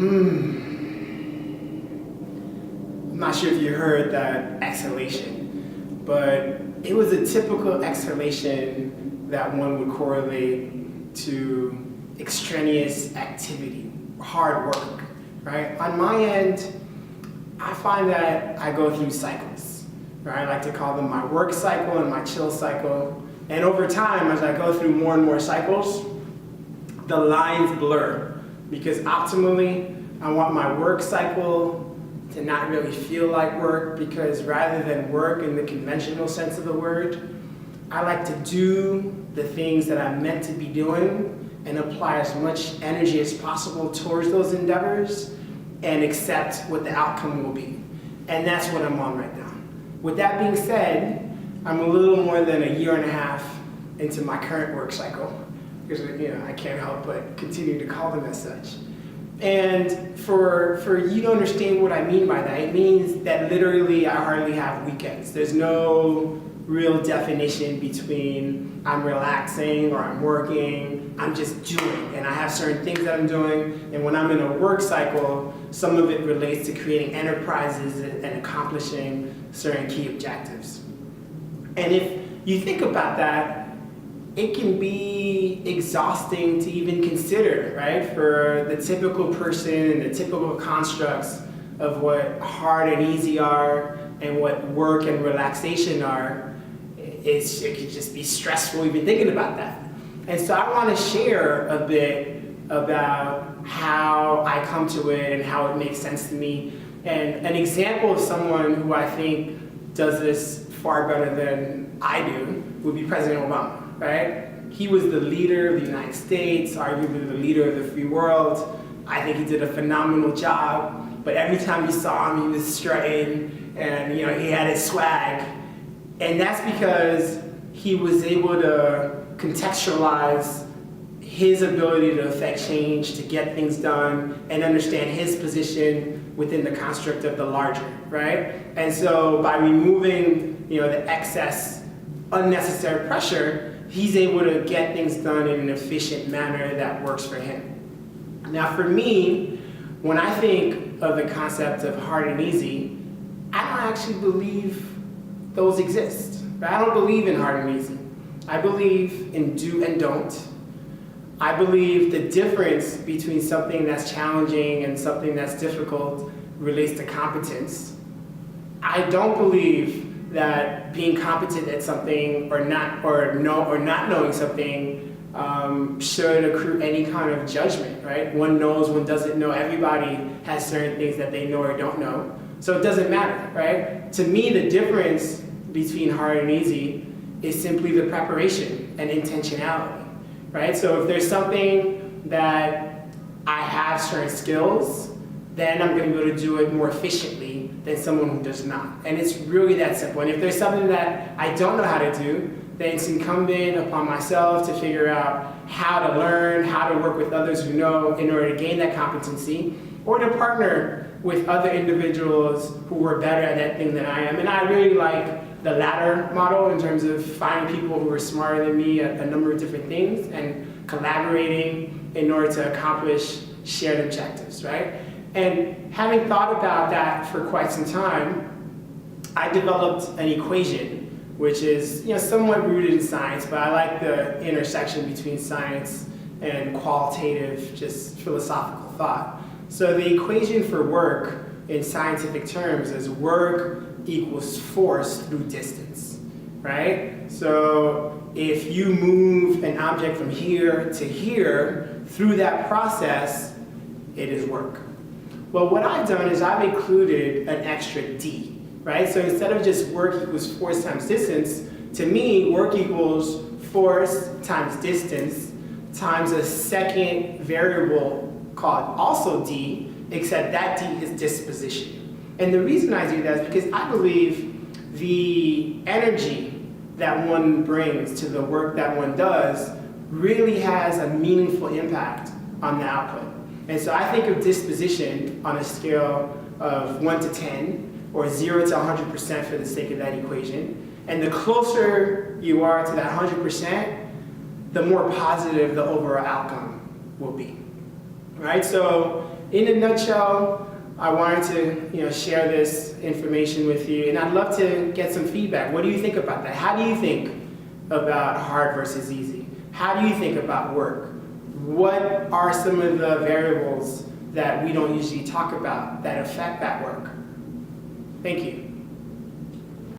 I'm not sure if you heard that exhalation, but it was a typical exhalation that one would correlate to extraneous activity, hard work, right? On my end, I find that I go through cycles, right? I like to call them my work cycle and my chill cycle. And over time, as I go through more and more cycles, the lines blur, because optimally, I want my work cycle to not really feel like work, because rather than work in the conventional sense of the word, I like to do the things that I'm meant to be doing and apply as much energy as possible towards those endeavors and accept what the outcome will be. And that's what I'm on right now. With that being said, I'm a little more than a year and a half into my current work cycle, because I can't help but continue to call them as such. And for you to understand what I mean by that, it means that literally I hardly have weekends. There's no real definition between I'm relaxing or I'm working. I'm just doing, and I have certain things that I'm doing. And when I'm in a work cycle, some of it relates to creating enterprises and accomplishing certain key objectives. And if you think about that, it can be exhausting to even consider, right? For the typical person and the typical constructs of what hard and easy are and what work and relaxation are, it could just be stressful even thinking about that. And so I want to share a bit about how I come to it and how it makes sense to me. And an example of someone who I think does this far better than I do would be President Obama, right? He was the leader of the United States, arguably the leader of the free world. I think he did a phenomenal job, but every time you saw him, he was strutting and he had his swag. And that's because he was able to contextualize his ability to affect change, to get things done, and understand his position within the construct of the larger, right? And so by removing the excess, unnecessary pressure, he's able to get things done in an efficient manner that works for him. Now for me, when I think of the concept of hard and easy, I don't actually believe those exist. Right? I don't believe in hard and easy. I believe in do and don't. I believe the difference between something that's challenging and something that's difficult relates to competence. I don't believe that being competent at something or not knowing something should accrue any kind of judgment, right? One knows, one doesn't know. Everybody has certain things that they know or don't know. So it doesn't matter, right? To me, the difference between hard and easy is simply the preparation and intentionality, right? So if there's something that I have certain skills, then I'm going to be able to do it more efficiently than someone who does not. And it's really that simple. And if there's something that I don't know how to do, then it's incumbent upon myself to figure out how to learn, how to work with others who know in order to gain that competency, or to partner with other individuals who are better at that thing than I am. And I really like the latter model in terms of finding people who are smarter than me at a number of different things and collaborating in order to accomplish shared objectives, right? And having thought about that for quite some time, I developed an equation, which is somewhat rooted in science, but I like the intersection between science and qualitative, just philosophical thought. So the equation for work in scientific terms is work equals force through distance, right? So if you move an object from here to here, through that process, it is work. Well, what I've done is I've included an extra D, right? So instead of just work equals force times distance, to me, work equals force times distance times a second variable called also D, except that D is disposition. And the reason I do that is because I believe the energy that one brings to the work that one does really has a meaningful impact on the output. And so I think of disposition on a scale of 1 to 10, or 0 to 100% for the sake of that equation. And the closer you are to that 100%, the more positive the overall outcome will be. Right? So in a nutshell, I wanted to share this information with you, and I'd love to get some feedback. What do you think about that? How do you think about hard versus easy? How do you think about work? What are some of the variables that we don't usually talk about that affect that work? Thank you.